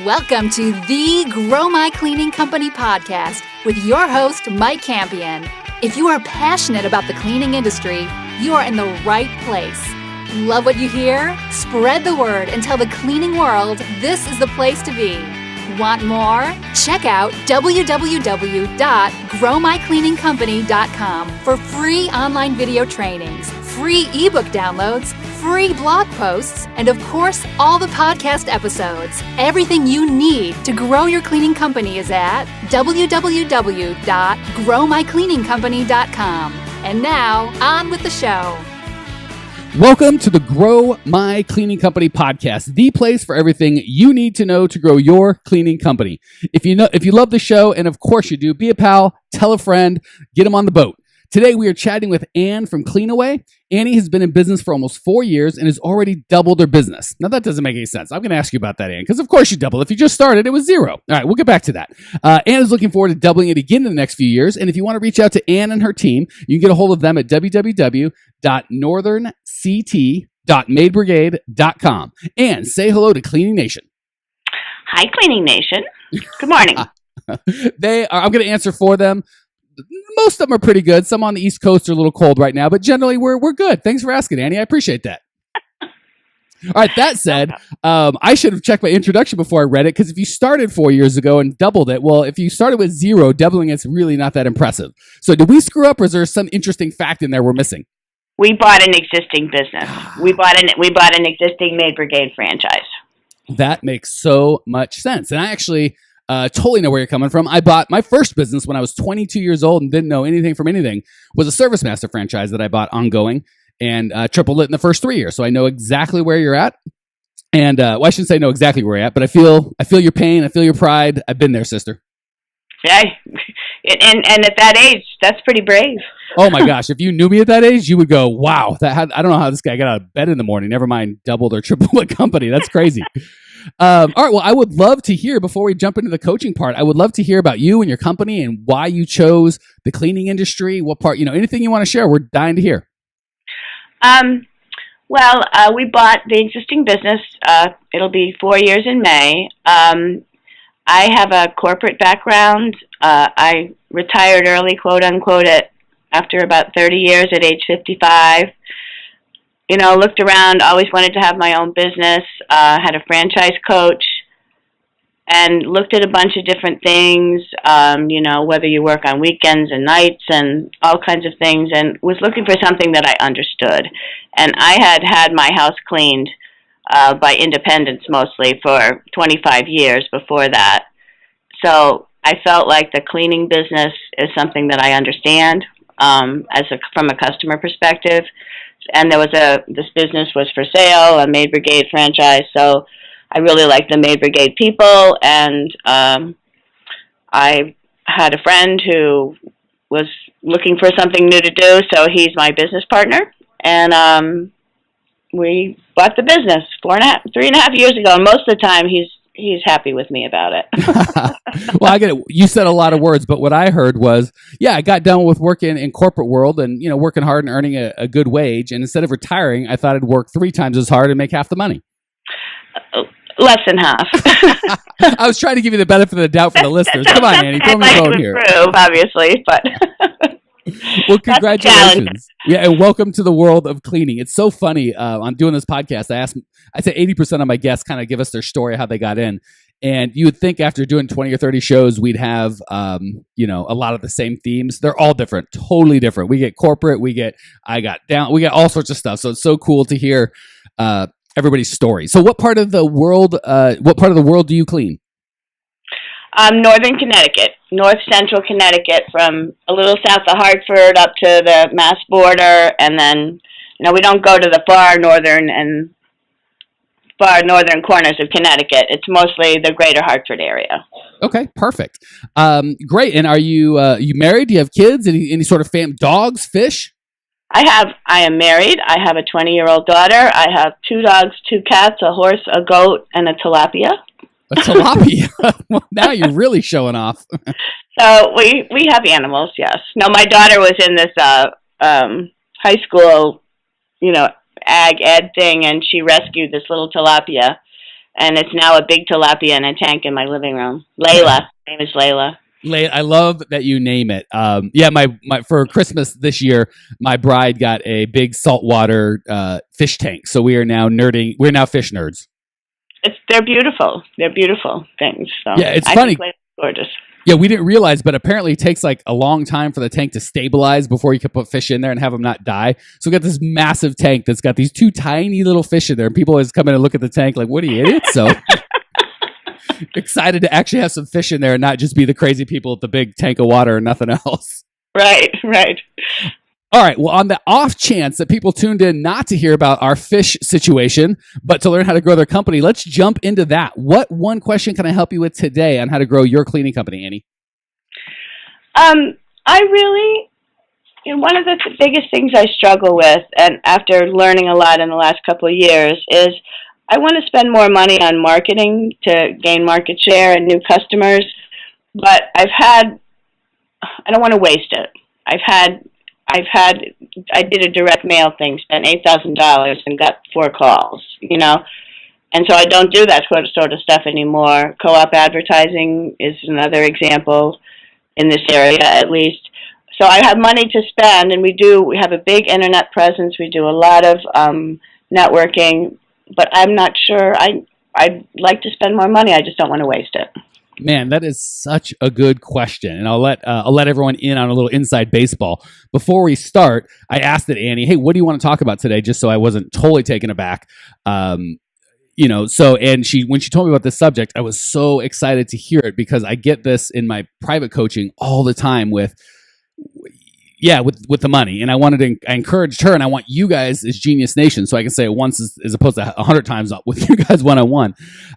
Welcome to the Grow My Cleaning Company podcast with your host, Mike Campion. If you are passionate about the cleaning industry, you are in the right place. Love what you hear? Spread the word and tell the cleaning world this is the place to be. Want more? Check out www.growmycleaningcompany.com for free online video trainings, free ebook downloads, free blog posts, and of course, all the podcast episodes. Everything you need to grow your cleaning company is at www.growmycleaningcompany.com. And now, on with the show. Welcome to the Grow My Cleaning Company podcast, the place for everything you need to know to grow your cleaning company. If you love the show, and of course you do, be a pal, tell a friend, get them on the boat. Today we are chatting with Ann from Cleanaway. Annie has been in business for almost 4 years and has already doubled her business. Now that doesn't make any sense. I'm going to ask you about that, Ann, because of course you doubled. If you just started, it was zero. All right, we'll get back to that. Ann is looking forward to doubling it again in the next few years. And if you want to reach out to Ann and her team, you can get a hold of them at www.northernct.maidbrigade.com. Ann, say hello to Cleaning Nation. Hi, Cleaning Nation. Good morning. I'm going to answer for them. Most of them are pretty good. Some on the East Coast are a little cold right now, but generally we're good. Thanks for asking, Annie. I appreciate that. All right, that said, I should have checked my introduction before I read it, because if you started 4 years ago and doubled it, well, if you started with zero, doubling it's really not that impressive. So did we screw up, or is there some interesting fact in there we're missing? We bought an existing business. We bought an existing Maid Brigade franchise. That makes so much sense. And I actually totally know where you're coming from. I bought my first business when I was 22 years old and didn't know anything from anything. Was a Service Master franchise that I bought ongoing and tripled it in the first 3 years. So I know exactly where you're at. And well, I shouldn't say know exactly where you're at, but I feel your pain. I feel your pride. I've been there, sister. Yeah. And at that age, that's pretty brave. Oh my gosh. If you knew me at that age, you would go, wow, I don't know how this guy got out of bed in the morning. Never mind doubled or tripled a company. That's crazy. All right. Well, I would love to hear, before we jump into the coaching part, I would love to hear about you and your company and why you chose the cleaning industry. What part, anything you want to share, we're dying to hear. Well, we bought the existing business. It'll be 4 years in May. I have a corporate background. I retired early, quote unquote, after about 30 years at age 55. Looked around, always wanted to have my own business, had a franchise coach, and looked at a bunch of different things, whether you work on weekends and nights and all kinds of things, and was looking for something that I understood. And I had my house cleaned by independents mostly for 25 years before that. So I felt like the cleaning business is something that I understand from a customer perspective. And this business was for sale, a Maid Brigade franchise. So I really liked the Maid Brigade people. And I had a friend who was looking for something new to do. So he's my business partner. And we bought the business 3.5 years ago. And most of the time he's happy with me about it. Well, I get it. You said a lot of words, but what I heard was, I got done with working in corporate world and, working hard and earning a good wage. And instead of retiring, I thought I'd work 3 times as hard and make half the money. Less than half. I was trying to give you the benefit of the doubt for the listeners. Come on, Annie, throw me a bone here. Prove, obviously, but well, congratulations. Yeah, and welcome to the world of cleaning. It's so funny. I'm doing this podcast. I say 80% of my guests kind of give us their story, how they got in. And you would think after doing 20 or 30 shows, we'd have, a lot of the same themes. They're all different, totally different. We get corporate, we get all sorts of stuff. So it's so cool to hear everybody's story. So what part of the world do you clean? Northern Connecticut, north central Connecticut, from a little south of Hartford up to the Mass border, and then we don't go to the far northern corners of Connecticut. It's mostly the greater Hartford area. Okay, perfect. Great. And are you married? Do you have kids? Any sort of dogs, fish? I am married. I have a 20-year-old daughter. I have 2 dogs, 2 cats, a horse, a goat, and a tilapia. A tilapia? Well, now you're really showing off. So we have animals, yes. No, my daughter was in this high school, ag ed thing, and she rescued this little tilapia. and it's now a big tilapia in a tank in my living room. Layla. Her name is Layla. I love that you name it. My for Christmas this year, my bride got a big saltwater fish tank. So we are now nerding. We're now fish nerds. They're beautiful. They're beautiful things. So yeah, it's funny. Gorgeous. Yeah, we didn't realize, but apparently it takes like a long time for the tank to stabilize before you can put fish in there and have them not die. So we got this massive tank that's got these two tiny little fish in there, and people always come in and look at the tank like, "What are you idiots?" So excited to actually have some fish in there and not just be the crazy people with the big tank of water and nothing else. Right. All right. Well, on the off chance that people tuned in not to hear about our fish situation, but to learn how to grow their company, let's jump into that. What one question can I help you with today on how to grow your cleaning company, Annie? I really, one of the biggest things I struggle with, and after learning a lot in the last couple of years, is I want to spend more money on marketing to gain market share and new customers, but I don't want to waste it. I did a direct mail thing, spent $8,000 and got 4 calls, and so I don't do that sort of stuff anymore. Co-op advertising is another example in this area, at least. So I have money to spend, and we have a big internet presence. We do a lot of networking, but I'm not sure. I'd like to spend more money. I just don't want to waste it. Man, that is such a good question, and I'll let everyone in on a little inside baseball. Before we start, I asked it, Annie, hey, what do you want to talk about today? Just so I wasn't totally taken aback. And when she told me about this subject, I was so excited to hear it because I get this in my private coaching all the time with the money. And I encouraged her, and I want you guys as Genius Nation, so I can say it once as opposed to 100 times with you guys one-on-one.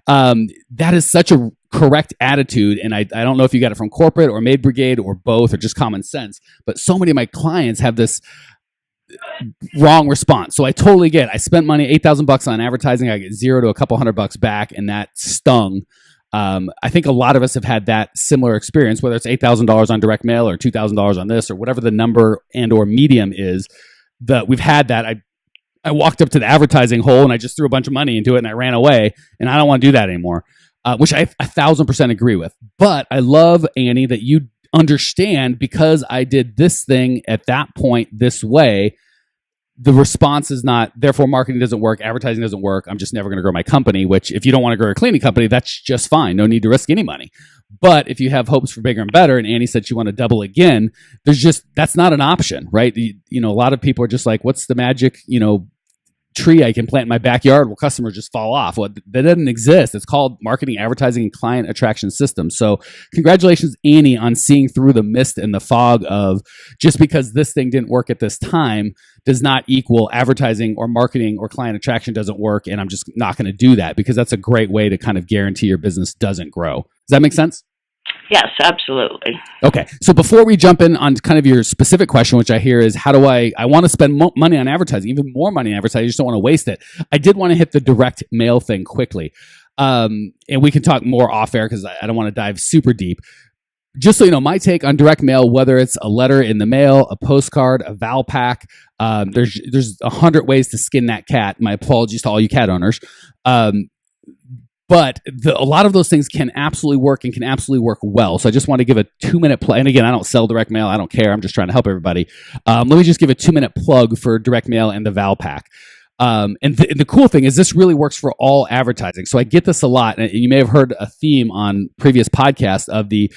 That is such a correct attitude. And I don't know if you got it from corporate or Maid Brigade or both or just common sense, but so many of my clients have this wrong response. So I totally get it. I spent money, $8,000 on advertising. I get $0 to a couple $100 back, and that stung. I think a lot of us have had that similar experience, whether it's $8,000 on direct mail or $2,000 on this or whatever the number and or medium is. We've had that. I walked up to the advertising hole and I just threw a bunch of money into it and I ran away, and I don't want to do that anymore, which I 1,000% agree with. But I love, Annie, that you understand because I did this thing at that point this way. The response is not, therefore marketing doesn't work, advertising doesn't work, I'm just never going to grow my company, which if you don't want to grow a cleaning company, that's just fine. No need to risk any money. But if you have hopes for bigger and better, and Annie said she want to double again, that's not an option, right? A lot of people are just like, what's the magic, tree I can plant in my backyard? Well, customers just fall off. Well, that doesn't exist. It's called marketing, advertising, and client attraction system. So congratulations, Annie, on seeing through the mist and the fog of just because this thing didn't work at this time does not equal advertising or marketing or client attraction doesn't work. And I'm just not going to do that, because that's a great way to kind of guarantee your business doesn't grow. Does that make sense? Yes, absolutely. Okay. So before we jump in on kind of your specific question, which I hear is, how do I want to spend money on advertising, even more money on advertising, I just don't want to waste it. I did want to hit the direct mail thing quickly. And we can talk more off air because I don't want to dive super deep. Just so you know, my take on direct mail, whether it's a letter in the mail, a postcard, a Val pack, there's 100 ways to skin that cat. My apologies to all you cat owners. But a lot of those things can absolutely work and can absolutely work well. So I just want to give a 2-minute plug. And again, I don't sell direct mail. I don't care. I'm just trying to help everybody. Let me just give a 2-minute plug for direct mail and the Val pack. And the cool thing is this really works for all advertising. So I get this a lot. And you may have heard a theme on previous podcasts of the,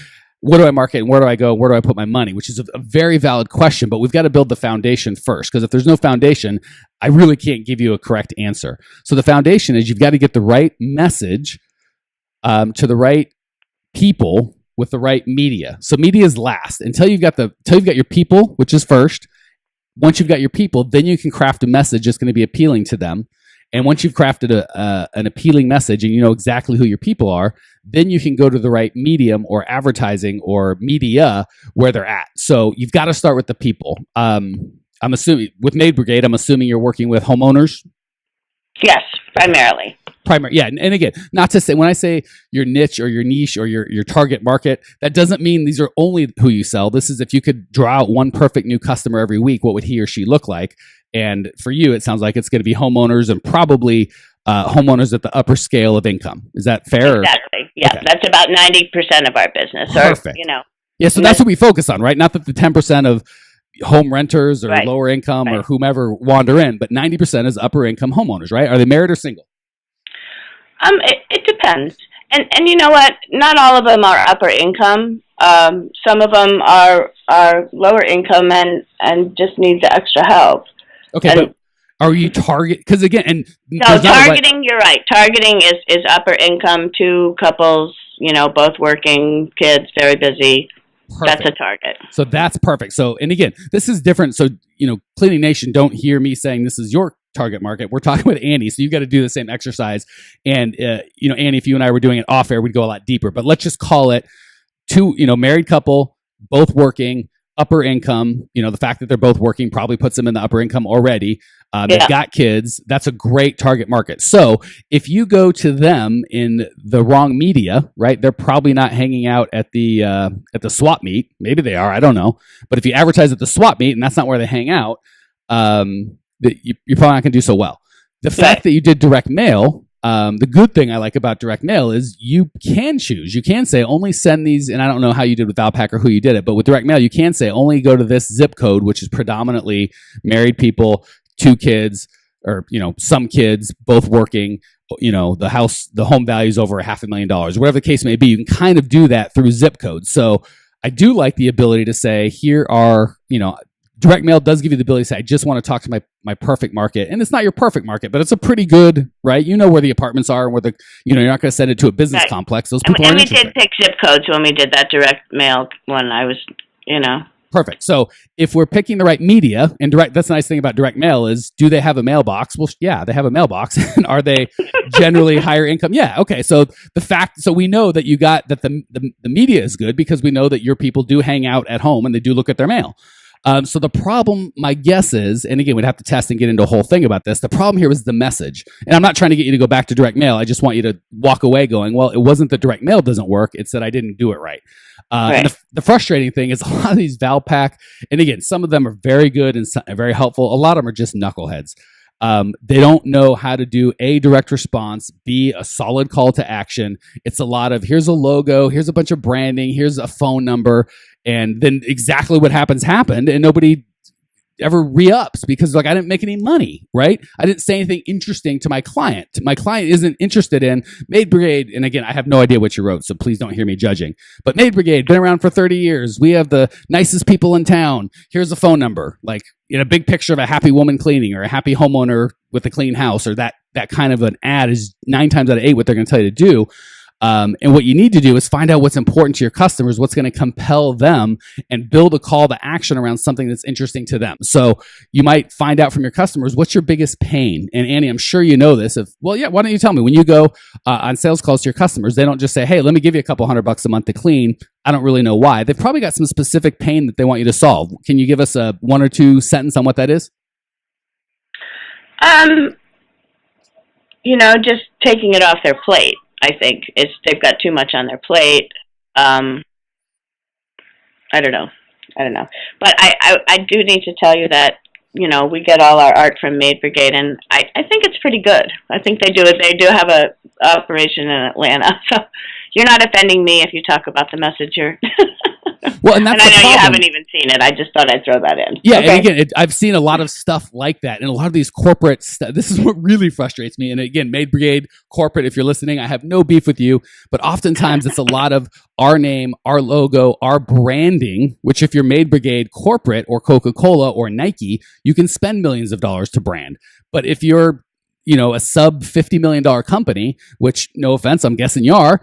what do I market and where do I go? Where do I put my money? Which is a very valid question, but we've got to build the foundation first. Because if there's no foundation, I really can't give you a correct answer. So the foundation is you've got to get the right message to the right people with the right media. So media is last until you've got your people, which is first. Once you've got your people, then you can craft a message that's going to be appealing to them. And once you've crafted an appealing message and you know exactly who your people are, then you can go to the right medium or advertising or media where they're at. So you've got to start with the people. I'm assuming with Maid Brigade, I'm assuming you're working with homeowners? Yes, primarily. Yeah. And again, not to say, when I say your niche or your niche or your target market, that doesn't mean these are only who you sell. This is, if you could draw out one perfect new customer every week, what would he or she look like? And for you, it sounds like it's going to be homeowners and probably homeowners at the upper scale of income. Is that fair? Exactly. Yeah, Okay. that's about 90% of our business. Perfect. Or, Yeah, so that's what we focus on, right? Not that the 10% of home renters or Right. lower income or Right. whomever wander in, but 90% is upper income homeowners, right? Are they married or single? It depends. And you know what? Not all of them are upper income. Some of them are lower income and just need the extra help. Okay, but are you target? Because again, and so targeting, you're right. Targeting is upper income, two couples, both working, kids, very busy. Perfect. That's a target. So that's perfect. So, and again, this is different. So, Cleaning Nation, don't hear me saying this is your target market. We're talking with Annie, so you got to do the same exercise. And Annie, if you and I were doing it off air, we'd go a lot deeper. But let's just call it two, married couple, both working, upper income. The fact that they're both working probably puts them in the upper income already. They've got kids. That's a great target market. So if you go to them in the wrong media, right, they're probably not hanging out at the swap meet. Maybe they are. I don't know. But if you advertise at the swap meet and that's not where they hang out, you're probably not going to do so well. The fact that you did direct mail, the good thing I like about direct mail is you can choose. You can say only send these, and I don't know how you did with Valpak or who you did it, but with direct mail, you can say only go to this zip code, which is predominantly married people, 2 kids, or some kids, both working. The home value is over $500,000, whatever the case may be. You can kind of do that through zip codes. So I do like the ability to say, here are direct mail does give you the ability to say, I just want to talk to my perfect market. And it's not your perfect market, but it's a pretty good, right? You know where the apartments are and where you're not going to send it to a business complex. Those people aren't interested. And we did pick zip codes when we did that direct mail when I was, Perfect. So if we're picking the right media and that's the nice thing about direct mail is, do they have a mailbox? Well, yeah, they have a mailbox. And are they generally higher income? Yeah. Okay. So so we know that you got that the media is good because we know that your people do hang out at home and they do look at their mail. So the problem, my guess is, and again, we'd have to test and get into a whole thing about this. The problem here is the message. And I'm not trying to get you to go back to direct mail. I just want you to walk away going, well, it wasn't that direct mail doesn't work. It's that I didn't do it right. Right. And the frustrating thing is a lot of these Valpak, and again, some of them are very good and very helpful. A lot of them are just knuckleheads. They don't know how to do A, direct response, B, a solid call to action. It's a lot of, here's a logo, here's a bunch of branding, here's a phone number, and then exactly what happened, and nobody ever re-ups because I didn't make any money, right? I didn't say anything interesting to my client. My client isn't interested in Maid Brigade. And again, I have no idea what you wrote, so please don't hear me judging. But Maid Brigade, been around for 30 years. We have the nicest people in town. Here's a phone number. A big picture of a happy woman cleaning or a happy homeowner with a clean house, or that kind of an ad is 9 times out of 8 what they're going to tell you to do. And what you need to do is find out what's important to your customers, what's going to compel them, and build a call to action around something that's interesting to them. So you might find out from your customers, what's your biggest pain? And Annie, I'm sure you know this. Why don't you tell me? When you go on sales calls to your customers, they don't just say, hey, let me give you a couple $100 a month to clean. I don't really know why. They've probably got some specific pain that they want you to solve. Can you give us a 1 or 2 sentence on what that is? Just taking it off their plate. I think they've got too much on their plate. I don't know, but I do need to tell you that we get all our art from Maid Brigade, and I think it's pretty good. I think they do it. They do have a operation in Atlanta, so you're not offending me if you talk about the message here. Well, and that's and I know you haven't even seen it. I just thought I'd throw that in. Yeah, okay. And again, I've seen a lot of stuff like that, and a lot of these corporate stuff. This is what really frustrates me. And again, Maid Brigade, corporate, if you're listening, I have no beef with you, but oftentimes it's a lot of our name, our logo, our branding, which if you're Maid Brigade corporate or Coca-Cola or Nike, you can spend millions of dollars to brand. But if you're, a sub $50 million company, which no offense, I'm guessing you are,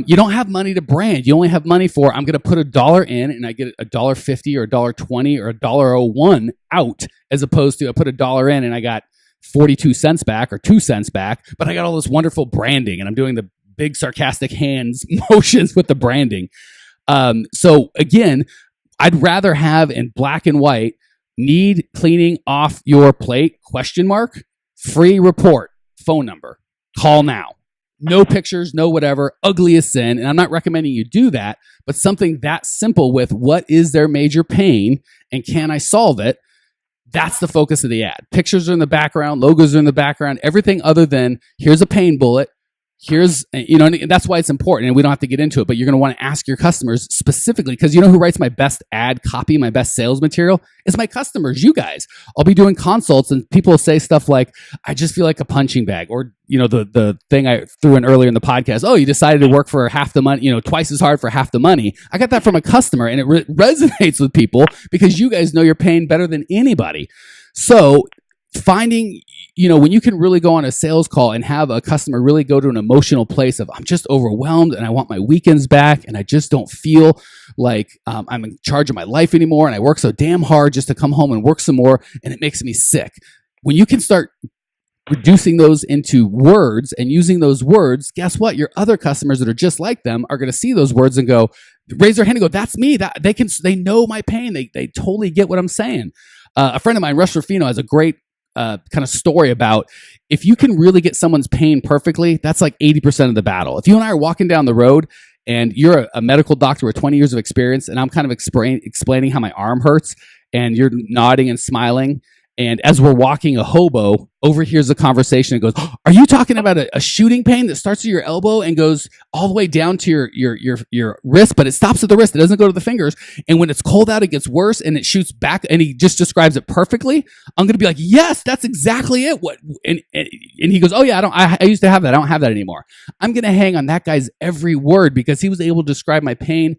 you don't have money to brand. You only have money for, I'm going to put $1 in and I get $1.50 or $1.20 or $1.01 out, as opposed to I put $1 in and I got 42 cents back or 2 cents back, but I got all this wonderful branding and I'm doing the big sarcastic hands motions with the branding. So again, I'd rather have in black and white, need cleaning off your plate, ? Free report, phone number, call now. No pictures, no whatever, ugly as sin. And I'm not recommending you do that, but something that simple with what is their major pain and can I solve it? That's the focus of the ad. Pictures are in the background, logos are in the background, everything other than here's a pain bullet. Here's, and that's why it's important, and we don't have to get into it, but you're going to want to ask your customers specifically, because you know who writes my best ad copy, my best sales material? Is my customers, you guys. I'll be doing consults and people will say stuff like, I just feel like a punching bag, or, the thing I threw in earlier in the podcast, oh, you decided to work for half the money, twice as hard for half the money. I got that from a customer, and it resonates with people because you guys know your pain better than anybody. So finding, when you can really go on a sales call and have a customer really go to an emotional place of, I'm just overwhelmed and I want my weekends back and I just don't feel like I'm in charge of my life anymore, and I work so damn hard just to come home and work some more and it makes me sick. When you can start reducing those into words and using those words, guess what? Your other customers that are just like them are going to see those words and go, raise their hand and go, that's me. That they know my pain. They totally get what I'm saying. A friend of mine, Russ Ruffino, has a great kind of story about, if you can really get someone's pain perfectly, that's like 80% of the battle. If you and I are walking down the road and you're a medical doctor with 20 years of experience and I'm kind of explaining how my arm hurts and you're nodding and smiling, and as we're walking, a hobo overhears the conversation and goes, are you talking about a shooting pain that starts at your elbow and goes all the way down to your wrist, but it stops at the wrist. It doesn't go to the fingers. And when it's cold out, it gets worse and it shoots back, and he just describes it perfectly. I'm going to be like, yes, that's exactly it. And he goes, oh yeah, I used to have that. I don't have that anymore. I'm going to hang on that guy's every word because he was able to describe my pain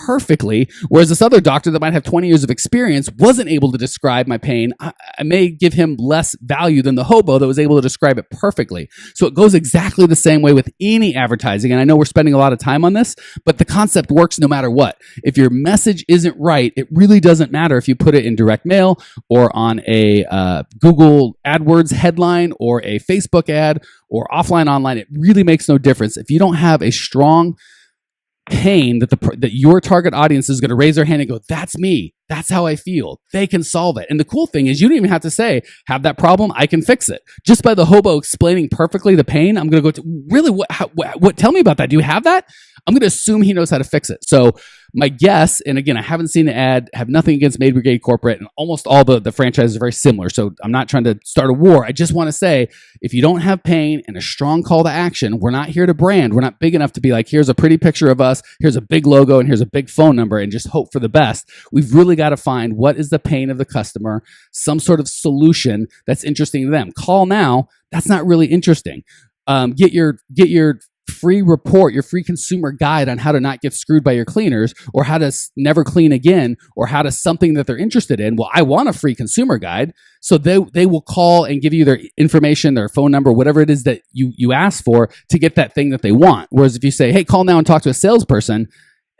perfectly, whereas this other doctor that might have 20 years of experience wasn't able to describe my pain. I may give him less value than the hobo that was able to describe it perfectly. So it goes exactly the same way with any advertising. And I know we're spending a lot of time on this, but the concept works no matter what. If your message isn't right, it really doesn't matter if you put it in direct mail or on a Google AdWords headline or a Facebook ad or offline, online. It really makes no difference. If you don't have a strong pain that your target audience is going to raise their hand and go, that's me. That's how I feel. They can solve it. And the cool thing is you don't even have to say, have that problem, I can fix it. Just by the hobo explaining perfectly the pain, I'm going to go to, really, what, tell me about that. Do you have that? I'm going to assume he knows how to fix it. So my guess, and again, I haven't seen the ad, have nothing against Maid, Brigade Corporate, and almost all the franchises are very similar. So I'm not trying to start a war. I just want to say, if you don't have pain and a strong call to action, we're not here to brand. We're not big enough to be like, here's a pretty picture of us, here's a big logo, and here's a big phone number, and just hope for the best. We've really got to find what is the pain of the customer, some sort of solution that's interesting to them. Call now, that's not really interesting. Get your free report, your free consumer guide on how to not get screwed by your cleaners, or how to never clean again, or how to something that they're interested in. Well, I want a free consumer guide. So they will call and give you their information, their phone number, whatever it is that you ask for to get that thing that they want. Whereas if you say, hey, call now and talk to a salesperson,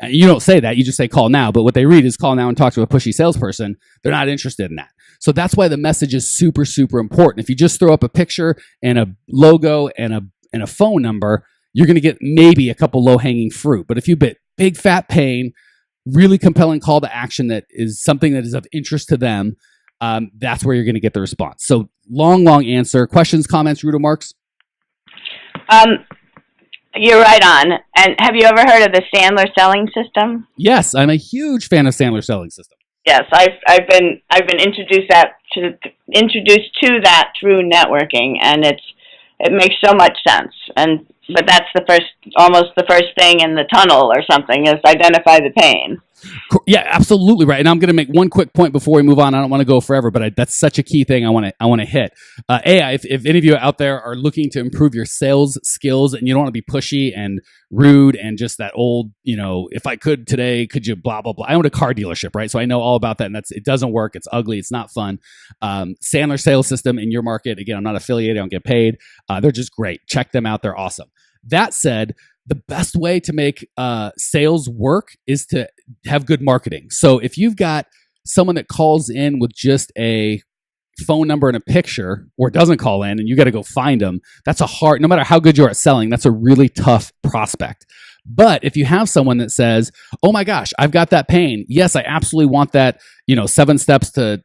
you don't say that, you just say call now. But what they read is call now and talk to a pushy salesperson. They're not interested in that. So that's why the message is super, super important. If you just throw up a picture and a logo and a phone number, you're going to get maybe a couple low-hanging fruit. But if you bet big fat pain, really compelling call to action that is something that is of interest to them, that's where you're going to get the response. So long answer. Questions, comments, root remarks? You're right on. And have you ever heard of the Sandler selling system? Yes, I'm a huge fan of Sandler selling system. Yes, I've been introduced to that through networking, and it makes so much sense. But that's almost the first thing in the tunnel or something, is identify the pain. Yeah, absolutely right. And I'm going to make one quick point before we move on. I don't want to go forever, but that's such a key thing I want to hit. If any of you out there are looking to improve your sales skills and you don't want to be pushy and rude and just that old, if I could today, could you blah, blah, blah. I own a car dealership, right? So I know all about that, and it doesn't work. It's ugly. It's not fun. Sandler sales system in your market. Again, I'm not affiliated. I don't get paid. They're just great. Check them out. They're awesome. That said, the best way to make sales work is to have good marketing. So if you've got someone that calls in with just a phone number and a picture, or doesn't call in and you got to go find them, that's no matter how good you are at selling, that's a really tough prospect. But if you have someone that says, oh my gosh, I've got that pain. Yes, I absolutely want that, 7 steps to,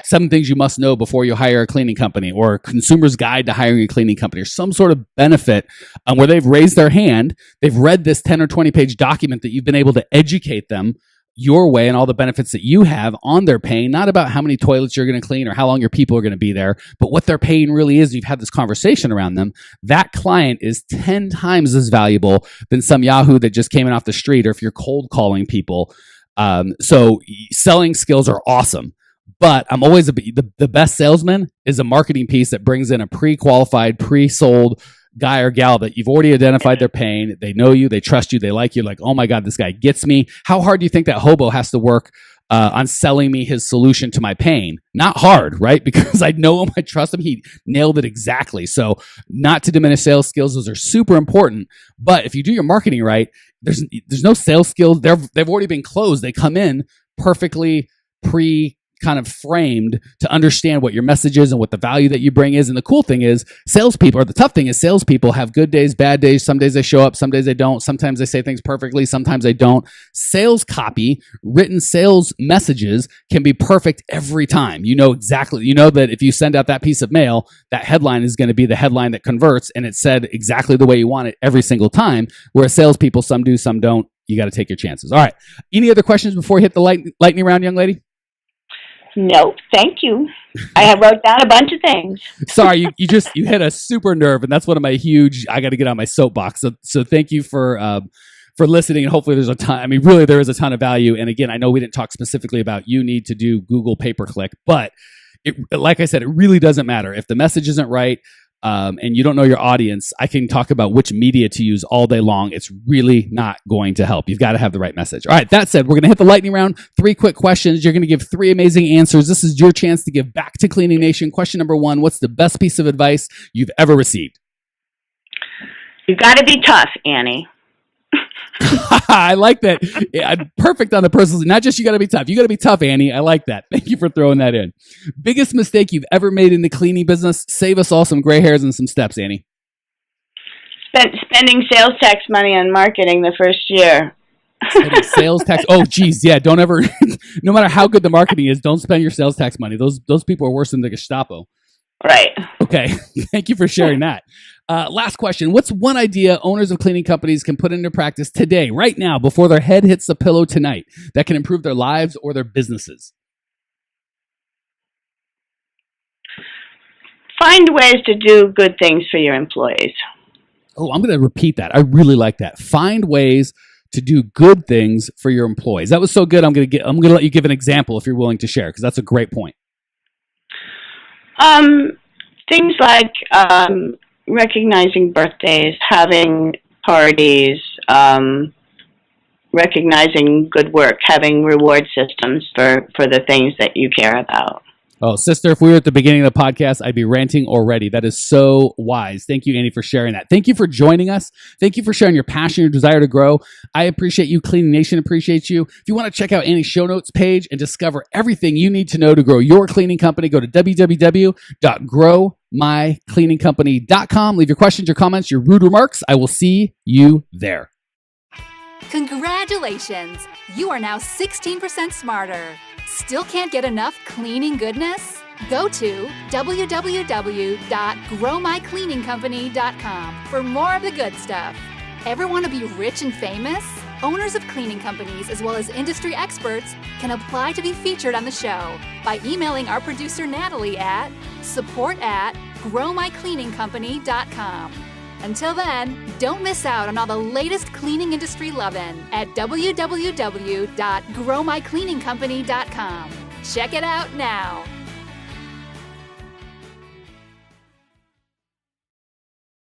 7 things you must know before you hire a cleaning company, or a consumer's guide to hiring a cleaning company, or some sort of benefit where they've raised their hand, they've read this 10 or 20 page document that you've been able to educate them your way and all the benefits that you have on their paying, not about how many toilets you're going to clean or how long your people are going to be there, but what their paying really is. You've had this conversation around them. That client is 10 times as valuable than some Yahoo that just came in off the street, or if you're cold calling people. So selling skills are awesome, but I'm always the best salesman is a marketing piece that brings in a pre-qualified, pre-sold guy or gal that you've already identified their pain. They know you, they trust you, they like you. Like, oh my God, this guy gets me. How hard do you think that hobo has to work on selling me his solution to my pain? Not hard, right? Because I know him, I trust him. He nailed it exactly. So not to diminish sales skills, those are super important. But if you do your marketing right, there's no sales skills. They've already been closed. They come in perfectly kind of framed to understand what your message is and what the value that you bring is. And the cool thing is salespeople, or the tough thing is salespeople have good days, bad days. Some days they show up, some days they don't. Sometimes they say things perfectly, sometimes they don't. Sales copy, written sales messages can be perfect every time. You know that if you send out that piece of mail, that headline is going to be the headline that converts, and it's said exactly the way you want it every single time. Whereas salespeople, some do, some don't. You got to take your chances. All right. Any other questions before we hit the lightning round, young lady? No, thank you. I have wrote down a bunch of things. Sorry, you hit a super nerve, and that's one of my huge. I got to get on my soapbox. So thank you for listening, and hopefully there's a ton. I mean, really, there is a ton of value. And again, I know we didn't talk specifically about you need to do Google pay-per-click, but like I said, it really doesn't matter if the message isn't right. And you don't know your audience. I can talk about which media to use all day long. It's really not going to help. You've got to have the right message. All right, that said, we're going to hit the lightning round. 3 quick questions. You're going to give 3 amazing answers. This is your chance to give back to Cleaning Nation. Question number 1, what's the best piece of advice you've ever received? You got to be tough, Annie. I like that. Perfect on the personal. Not just you got to be tough. You got to be tough, Annie. I like that. Thank you for throwing that in. Biggest mistake you've ever made in the cleaning business? Save us all some gray hairs and some steps, Annie. Spending sales tax money on marketing the first year. Spending sales tax. Oh, geez. Yeah. Don't ever, no matter how good the marketing is, don't spend your sales tax money. Those people are worse than the Gestapo. Right. Okay. Thank you for sharing that. Last question. What's one idea owners of cleaning companies can put into practice today, right now, before their head hits the pillow tonight, that can improve their lives or their businesses? Find ways to do good things for your employees. Oh, I'm going to repeat that. I really like that. Find ways to do good things for your employees. That was so good. I'm going to let you give an example if you're willing to share, because that's a great point. Things like recognizing birthdays, having parties, recognizing good work, having reward systems for the things that you care about. Oh, sister, if we were at the beginning of the podcast, I'd be ranting already. That is so wise. Thank you, Annie, for sharing that. Thank you for joining us. Thank you for sharing your passion, your desire to grow. I appreciate you. Cleaning Nation appreciates you. If you want to check out Annie's show notes page and discover everything you need to know to grow your cleaning company, go to www.growmycleaningcompany.com. Leave your questions, your comments, your rude remarks. I will see you there. Congratulations! You are now 16% smarter. Still can't get enough cleaning goodness? Go to www.growmycleaningcompany.com for more of the good stuff. Ever want to be rich and famous? Owners of cleaning companies, as well as industry experts, can apply to be featured on the show by emailing our producer Natalie at support@growmycleaningcompany.com. Until then, don't miss out on all the latest cleaning industry lovin' at www.growmycleaningcompany.com. Check it out now.